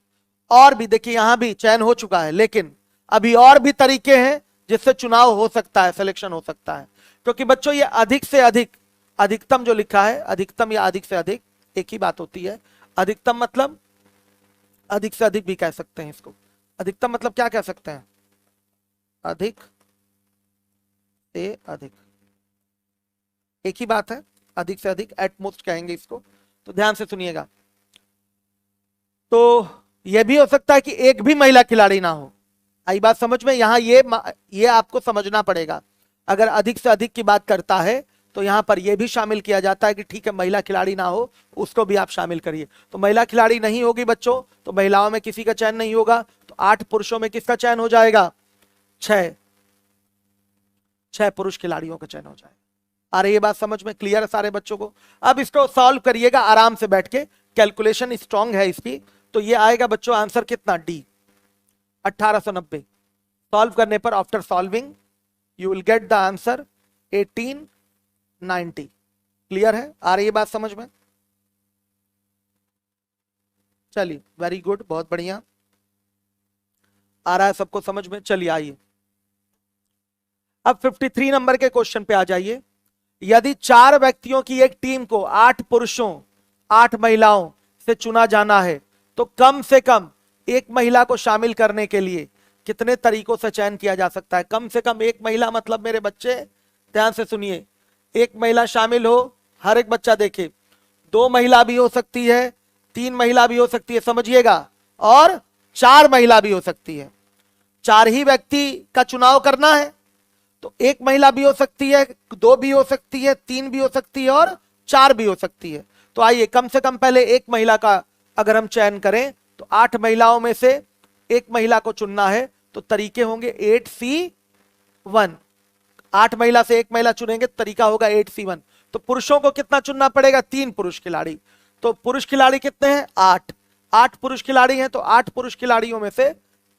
Speaker 1: और भी देखिए यहां भी चयन हो चुका है, लेकिन अभी और भी तरीके हैं जिससे चुनाव हो सकता है, सिलेक्शन हो सकता है। क्योंकि बच्चों ये अधिक से अधिक, अधिकतम जो लिखा है, अधिकतम या अधिक से अधिक एक ही बात होती है। अधिकतम मतलब अधिक से अधिक भी कह सकते हैं इसको। अधिकतम मतलब क्या कह सकते हैं, अधिक से अधिक, एक ही बात है। अधिक से अधिक एटमोस्ट कहेंगे इसको। तो ध्यान से सुनिएगा। तो यह भी हो सकता है कि एक भी महिला खिलाड़ी ना हो। आई बात समझ में? यहां ये आपको समझना पड़ेगा। अगर अधिक से अधिक की बात करता है तो यहां पर यह भी शामिल किया जाता है कि ठीक है महिला खिलाड़ी ना हो, उसको भी आप शामिल करिए। तो महिला खिलाड़ी नहीं होगी बच्चों, तो महिलाओं में किसी का चयन नहीं होगा। तो 8 पुरुषों में किसका चयन हो जाएगा, 6 पुरुष खिलाड़ियों का चयन हो जाएगा। आ रही है बात समझ में? क्लियर है सारे बच्चों को? अब इसको सॉल्व करिएगा आराम से बैठ के, कैलकुलेशन स्ट्रांग है इसकी। तो ये आएगा बच्चों आंसर कितना, डी 1890। सॉल्व करने पर after solving you will get the answer 1890। Clear है? आ रही है बात समझ में? चलिए वेरी गुड, बहुत बढ़िया, आ रहा है सबको समझ में। चलिए आइए अब 53 नंबर के क्वेश्चन पे आ जाइए। यदि 4 व्यक्तियों की एक टीम को 8 पुरुषों 8 महिलाओं से चुना जाना है तो कम से कम एक महिला को शामिल करने के लिए कितने तरीकों से चयन किया जा सकता है? कम से कम एक महिला मतलब मेरे बच्चे ध्यान से सुनिए, एक महिला शामिल हो। हर एक बच्चा देखे, 2 महिला भी हो सकती है, 3 महिला भी हो सकती है, समझिएगा, और 4 महिला भी हो सकती है। 4 ही व्यक्ति का चुनाव करना है, तो एक महिला भी हो सकती है, 2 भी हो सकती है, 3 भी हो सकती है और 4 भी हो सकती है। तो आइए कम से कम पहले एक महिला का अगर हम चयन करें तो 8 महिलाओं में से एक महिला को चुनना है, तो तरीके होंगे 8C1। 8 महिला से एक महिला चुनेंगे, तरीका होगा 8C1। तो पुरुषों को कितना चुनना पड़ेगा, 3 पुरुष खिलाड़ी। तो पुरुष खिलाड़ी कितने हैं, 8 पुरुष खिलाड़ी हैं, तो 8 पुरुष खिलाड़ियों में से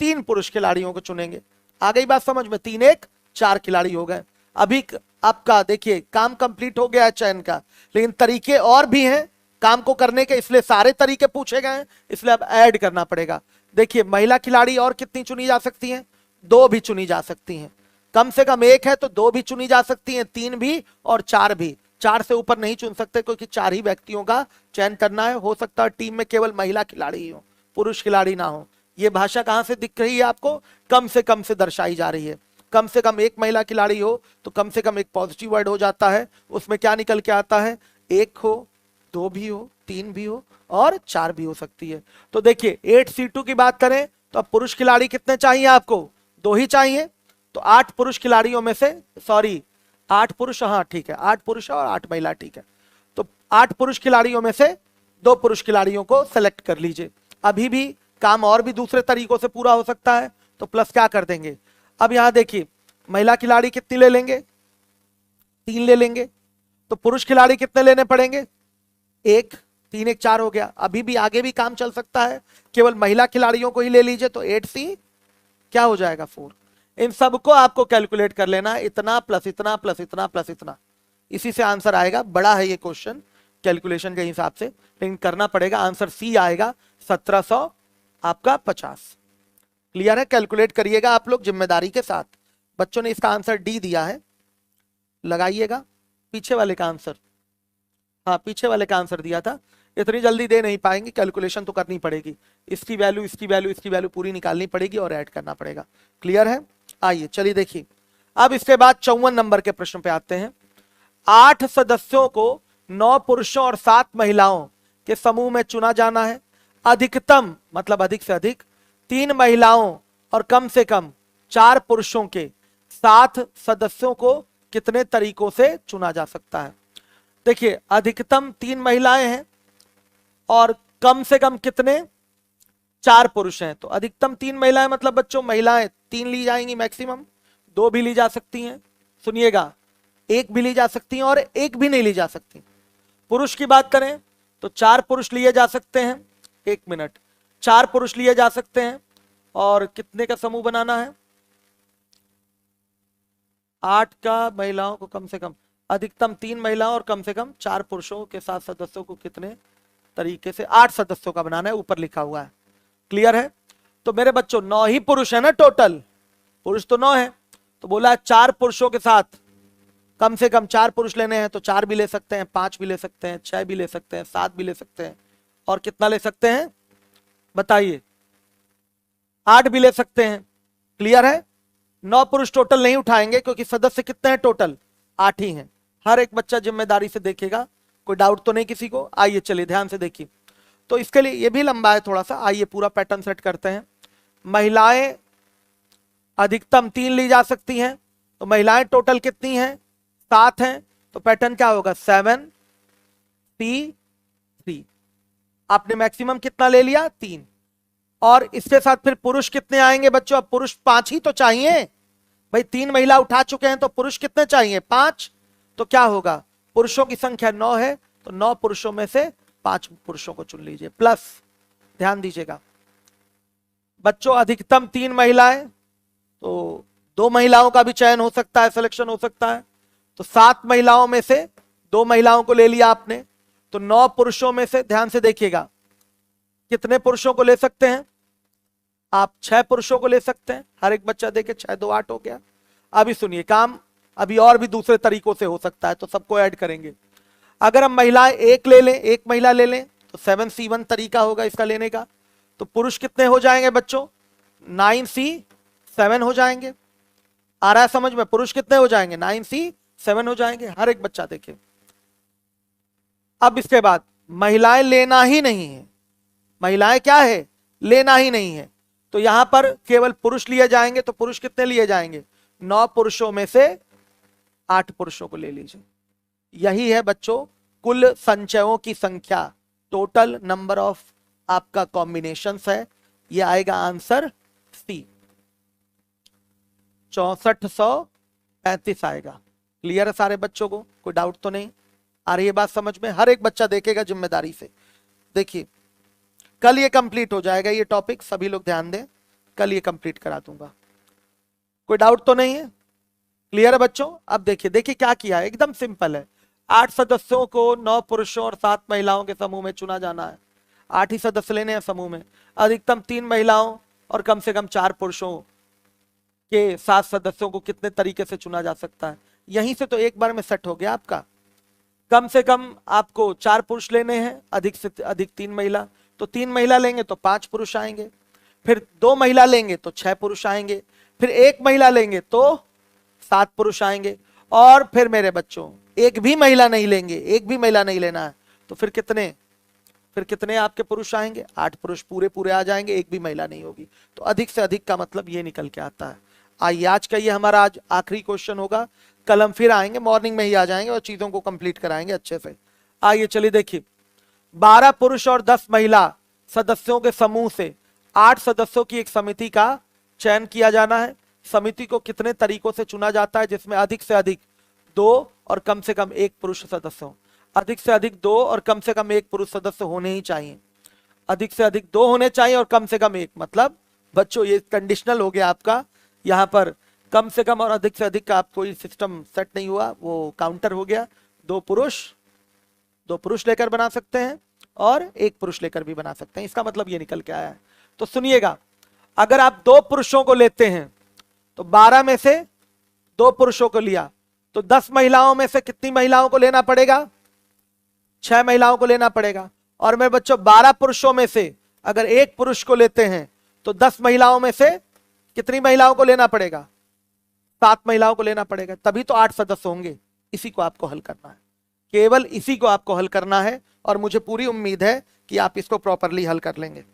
Speaker 1: 3 पुरुष खिलाड़ियों को चुनेंगे। आ गई बात समझ में? 3 1 4 खिलाड़ी हो गए। अभी आपका देखिए काम कंप्लीट हो गया है चयन का, लेकिन तरीके और भी हैं काम को करने के, इसलिए सारे तरीके पूछे गए हैं, इसलिए अब ऐड करना पड़ेगा। देखिए महिला खिलाड़ी और कितनी चुनी जा सकती हैं, 2 भी चुनी जा सकती हैं। कम से कम एक है तो 2 भी चुनी जा सकती हैं, 3 भी और 4 भी। 4 से ऊपर नहीं चुन सकते क्योंकि 4 ही व्यक्तियों का चयन करना है। हो सकता है टीम में केवल महिला खिलाड़ी ही हो, पुरुष खिलाड़ी ना हो। यह भाषा कहां से दिख रही है आपको, कम से दर्शाई जा रही है। कम से कम एक महिला खिलाड़ी हो तो कम से कम एक पॉजिटिव वर्ड हो जाता है, उसमें क्या निकल के आता है, एक हो, दो भी हो, तीन भी हो और चार भी हो सकती है। तो देखिए 8C2 की बात करें तो अब पुरुष खिलाड़ी कितने चाहिए आपको, दो ही चाहिए। तो 8 पुरुष खिलाड़ियों में से, सॉरी 8 पुरुष, हाँ ठीक है 8 पुरुष और 8 महिला, ठीक है। तो 8 पुरुष खिलाड़ियों में से 2 पुरुष खिलाड़ियों को सेलेक्ट कर लीजिए। अभी भी काम और भी दूसरे तरीकों से पूरा हो सकता है, तो प्लस क्या कर देंगे। अब यहां देखिए महिला खिलाड़ी कितनी ले लेंगे, 3 ले लेंगे। तो पुरुष खिलाड़ी कितने लेने पड़ेंगे, 1, 3 1 4 हो गया। अभी भी आगे भी काम चल सकता है, केवल महिला खिलाड़ियों को ही ले लीजिए तो 8C क्या हो जाएगा 4। इन सबको आपको कैलकुलेट कर लेना, इतना प्लस इतना प्लस इतना प्लस इतना, इसी से आंसर आएगा। बड़ा है ये क्वेश्चन कैलकुलेशन के हिसाब से, लेकिन करना पड़ेगा। आंसर सी आएगा 1700 आपका 50। क्लियर है, कैलकुलेट करिएगा आप लोग जिम्मेदारी के साथ। बच्चों ने इसका आंसर डी दिया है, लगाइएगा। पीछे वाले का आंसर, हाँ पीछे वाले का आंसर दिया था। इतनी जल्दी दे नहीं पाएंगे, कैलकुलेशन तो करनी पड़ेगी, इसकी वैल्यू इसकी वैल्यू इसकी वैल्यू पूरी निकालनी पड़ेगी और ऐड करना पड़ेगा। क्लियर है, आइए चलिए देखिए। अब इसके बाद 54 नंबर के प्रश्न पे आते हैं। 8 सदस्यों को 9 पुरुषों और 7 महिलाओं के समूह में चुना जाना है। अधिकतम मतलब अधिक से अधिक 3 महिलाओं और कम से कम 4 पुरुषों के 7 सदस्यों को कितने तरीकों से चुना जा सकता है। देखिए अधिकतम 3 महिलाएं हैं और कम से कम कितने, 4 पुरुष हैं। तो अधिकतम 3 महिलाएं मतलब बच्चों महिलाएं 3 ली जाएंगी मैक्सिमम, 2 भी ली जा सकती हैं, सुनिएगा 1 भी ली जा सकती हैं और 1 भी नहीं ली जा सकती। पुरुष की बात करें तो 4 पुरुष लिए जा सकते हैं, 1 मिनट, 4 पुरुष लिए जा सकते हैं और कितने का समूह बनाना है, 8 का महिलाओं को कम से कम, अधिकतम 3 महिलाओं और कम से कम 4 पुरुषों के 7 सदस्यों को कितने तरीके से, 8 सदस्यों का बनाना है, ऊपर लिखा हुआ है। क्लियर है। तो मेरे बच्चों 9 ही पुरुष है ना टोटल, पुरुष तो 9 है, तो बोला 4 पुरुषों के साथ कम से कम 4 पुरुष लेने हैं तो 4 भी ले सकते हैं, 5 भी ले सकते हैं, 6 भी ले सकते हैं, 7 भी ले सकते हैं और कितना ले सकते हैं बताइए, 8 भी ले सकते हैं। क्लियर है। 9 पुरुष टोटल नहीं उठाएंगे क्योंकि सदस्य कितने हैं टोटल, 8 ही हैं। हर एक बच्चा जिम्मेदारी से देखेगा, कोई डाउट तो नहीं किसी को। आइए चलिए ध्यान से देखिए। तो इसके लिए ये भी लंबा है थोड़ा सा, आइए पूरा पैटर्न सेट करते हैं। महिलाएं अधिकतम 3 ली जा सकती हैं, तो महिलाएं टोटल कितनी हैं, 7 हैं। तो पैटर्न क्या होगा 7C3। आपने मैक्सिमम कितना ले लिया 3, और इसके साथ फिर पुरुष कितने आएंगे बच्चों, अब पुरुष 5 ही तो चाहिए भाई, 3 महिला उठा चुके हैं तो पुरुष कितने चाहिए 5। तो क्या होगा, पुरुषों की संख्या 9 है तो 9 पुरुषों में से 5 पुरुषों को चुन लीजिए। प्लस ध्यान दीजिएगा बच्चों, अधिकतम 3 महिलाएं, तो 2 महिलाओं का भी चयन हो सकता है, सिलेक्शन हो सकता है। तो 7 महिलाओं में से 2 महिलाओं को ले लिया आपने, तो 9 पुरुषों में से, ध्यान से देखिएगा, कितने पुरुषों को ले सकते हैं आप, 6 पुरुषों को ले सकते हैं। हर एक बच्चा देखे 6 2 8 हो गया। अभी सुनिए काम अभी और भी दूसरे तरीकों से हो सकता है, तो सबको ऐड करेंगे। अगर हम महिलाएं 1 ले लें, 1 महिला ले लें, तो 7C1 तरीका होगा इसका लेने का। तो पुरुष कितने हो जाएंगे बच्चों, 9C7 हो जाएंगे। आ रहा है समझ में, पुरुष कितने हो जाएंगे 9C7 हो जाएंगे। हर एक बच्चा देखे। अब इसके बाद महिलाएं लेना ही नहीं है, महिलाएं क्या है लेना ही नहीं है, तो यहां पर केवल पुरुष लिए जाएंगे। तो पुरुष कितने लिए जाएंगे, 9 पुरुषों में से 8 पुरुषों को ले लीजिए। यही है बच्चों कुल संचयों की संख्या, टोटल नंबर ऑफ आपका कॉम्बिनेशंस है। ये आएगा आंसर सी, 6435 आएगा। क्लियर है सारे बच्चों को, कोई डाउट तो नहीं आ रही है बात समझ में। हर एक बच्चा देखेगा जिम्मेदारी से। देखिए कल ये कंप्लीट हो जाएगा ये टॉपिक, सभी लोग ध्यान दें, कल ये कंप्लीट करा दूंगा। कोई डाउट तो नहीं है, क्लियर है बच्चों। अब देखिए देखिए क्या किया है, एकदम सिंपल है। 8 सदस्यों को 9 पुरुषों और 7 महिलाओं के समूह में चुना जाना है। 8 ही सदस्य लेने हैं समूह में। अधिकतम 3 महिलाओं और कम से कम 4 पुरुषों के 7 सदस्यों को कितने तरीके से चुना जा सकता है। यहीं से तो एक बार में सेट हो गया आपका। कम से कम आपको 4 पुरुष लेने हैं, अधिक से अधिक 3 महिला। तो 3 महिला लेंगे तो 5 पुरुष आएंगे, फिर 2 महिला लेंगे तो 6 पुरुष आएंगे, फिर एक महिला लेंगे तो 7 पुरुष आएंगे, और फिर मेरे बच्चों एक भी महिला नहीं लेंगे, एक भी महिला नहीं लेना है, तो फिर कितने आपके पुरुष आएंगे? 8 पुरुष पूरे पूरे आ जाएंगे, एक भी महिला नहीं होगी। तो अधिक से अधिक का मतलब ये निकल के आता है। आइए आज का ये हमारा आज आखिरी क्वेश्चन होगा, कल हम फिर आएंगे, मॉर्निंग में ही आ जाएंगे और चीजों को कंप्लीट कराएंगे अच्छे से। आइए चलिए देखिए, 12 पुरुष और 10 महिला सदस्यों के समूह से 8 सदस्यों की एक समिति का चयन किया जाना है। समिति को कितने तरीकों से चुना जाता है? जिसमें अधिक से अधिक 2 और कम से कम 1 पुरुष सदस्य हो। अधिक से अधिक 2 और कम से कम 1 पुरुष सदस्य होने ही चाहिए। अधिक से अधिक 2 होने चाहिए और कम से कम 1, मतलब बच्चों ये कंडीशनल हो गया आपका। यहाँ पर कम से कम और अधिक से अधिक का आप कोई सिस्टम सेट नहीं हुआ, वो काउंटर हो गया। 2 पुरुष लेकर बना सकते हैं और 1 पुरुष लेकर भी बना सकते हैं। इसका मतलब ये निकल के आया है। तो सुनिएगा, अगर आप 2 पुरुषों को लेते हैं तो 12 में से 2 पुरुषों को लिया, तो 10 महिलाओं में से कितनी महिलाओं को लेना पड़ेगा? 6 महिलाओं को लेना पड़ेगा। और मेरे बच्चों 12 पुरुषों में से अगर 1 पुरुष को लेते हैं तो 10 महिलाओं में से कितनी महिलाओं को लेना पड़ेगा? 7 महिलाओं को लेना पड़ेगा, तभी तो 8 सदस्य होंगे। इसी को आपको हल करना है, केवल इसी को आपको हल करना है, और मुझे पूरी उम्मीद है कि आप इसको प्रॉपरली हल कर लेंगे।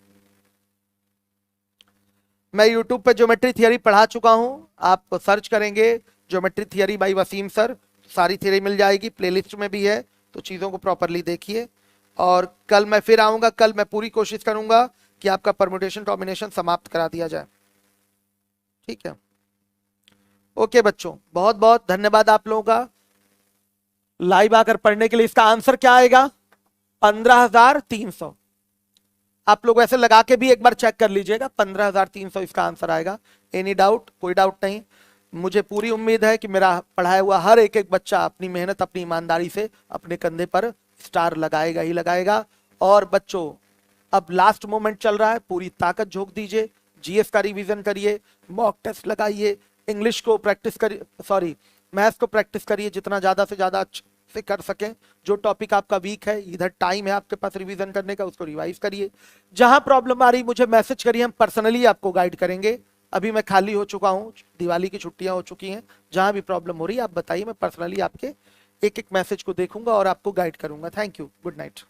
Speaker 1: मैं YouTube पे ज्योमेट्री थियरी पढ़ा चुका हूं, आप सर्च करेंगे geometry theory by Wasim sir, सारी थियरी मिल जाएगी, प्लेलिस्ट में भी है, तो चीज़ों को प्रॉपरली देखिए। और कल मैं फिर आऊँगा, कल मैं पूरी कोशिश करूँगा कि आपका परम्यूटेशन कॉम्बिनेशन समाप्त करा दिया जाए। ठीक है, ओके बच्चों, बहुत बहुत धन्यवाद आप लोगों का लाइव आकर पढ़ने के लिए। इसका आंसर क्या आएगा? 15,300। आप लोग ऐसे लगा के भी एक बार चेक कर लीजिएगा, 15,300 इसका आंसर आएगा। Any doubt? कोई डाउट नहीं। मुझे पूरी उम्मीद है कि मेरा पढ़ाया हुआ हर एक बच्चा अपनी मेहनत, अपनी ईमानदारी से अपने कंधे पर स्टार लगाएगा ही लगाएगा। और बच्चों अब लास्ट मोमेंट चल रहा है, पूरी ताकत झोंक दीजिए, जीएस का रिवीजन करिए, मॉक टेस्ट लगाइए, इंग्लिश को प्रैक्टिस करिए, सॉरी मैथ्स को प्रैक्टिस करिए जितना ज़्यादा से ज़्यादा से कर सकें। जो टॉपिक आपका वीक है, इधर टाइम है आपके पास रिवीजन करने का, उसको रिवाइज करिए। जहां प्रॉब्लम आ रही मुझे मैसेज करिए, हम पर्सनली आपको गाइड करेंगे। अभी मैं खाली हो चुका हूं, दिवाली की छुट्टियां हो चुकी हैं। जहां भी प्रॉब्लम हो रही है आप बताइए, मैं पर्सनली आपके एक मैसेज को देखूंगा और आपको गाइड करूंगा। Thank you, good night.